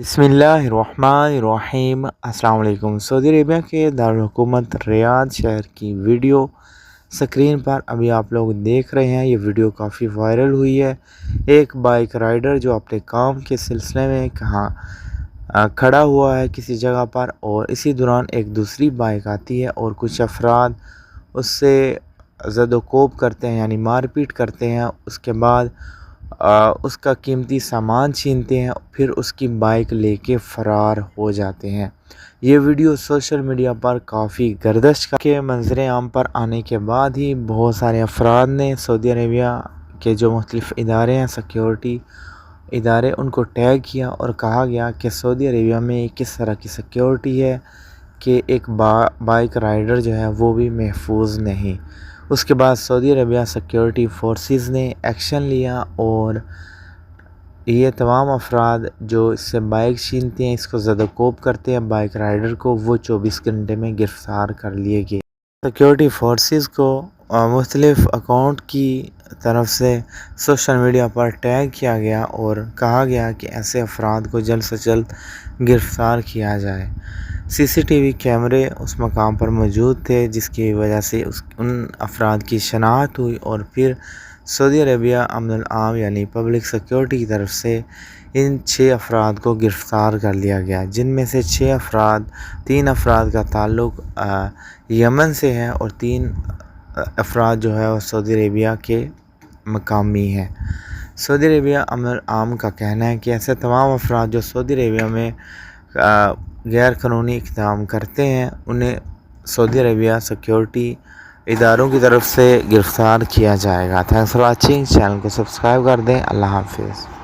बिस्मिल्लाहिर्रहमानिर्रहीम। अस्सलाम वालेकुम। सऊदी अरेबिया के दारुल-हुकूमत रियाद शहर की वीडियो स्क्रीन पर अभी आप लोग देख रहे हैं। ये वीडियो काफ़ी वायरल हुई है। एक बाइक राइडर जो अपने काम के सिलसिले में कहाँ खड़ा हुआ है किसी जगह पर, और इसी दौरान एक दूसरी बाइक आती है और कुछ अफराद उससे ज़द-ओ-कोब करते हैं, यानी मारपीट करते हैं। उसके बाद उसका कीमती सामान छीनते हैं, फिर उसकी बाइक लेके फ़रार हो जाते हैं। ये वीडियो सोशल मीडिया पर काफ़ी गर्दिश के मंजर आम पर आने के बाद ही बहुत सारे अफराद ने सऊदी अरेबिया के जो मुख्तलिफ़ इदारे हैं, सिक्योरिटी इदारे, उनको टैग किया और कहा गया कि सऊदी अरेबिया में किस तरह की सिक्योरिटी है कि एक बाइक राइडर जो है वो भी महफूज नहीं। उसके बाद सऊदी अरेबिया सिक्योरिटी फोर्सेस ने एक्शन लिया और ये तमाम अफराद जो इससे बाइक छीनते हैं, इसको ज़द-ओ-कोब करते हैं बाइक राइडर को, वो 24 घंटे में गिरफ़्तार कर लिए गए। सिक्योरिटी फोर्सेस को मुख्तलिफ़ अकाउंट की तरफ से सोशल मीडिया पर टैग किया गया और कहा गया कि ऐसे अफराद को जल्द से जल्द गिरफ़्तार किया जाए। सीसीटीवी कैमरे उस मकाम पर मौजूद थे, जिसकी वजह से उन अफराद की शनाख्त हुई और फिर सऊदी अरेबिया अमन आम यानी पब्लिक सिक्योरिटी की तरफ से इन 6 अफराद को गिरफ़्तार कर लिया गया, जिनमें से 3 अफराद का ताल्लुक़ यमन से है और 3 अफराद जो है वो सऊदी अरेबिया के मकामी हैं। सऊदी अरेबिया अमन आम का कहना है कि ऐसे तमाम अफराद जो सऊदी अरेबिया में गैर कानूनी इक़दाम करते हैं, उन्हें सऊदी अरेबिया सिक्योरिटी इदारों की तरफ से गिरफ़्तार किया जाएगा। Thanks for watching. चैनल को सब्सक्राइब कर दें। अल्लाह हाफ़िज़।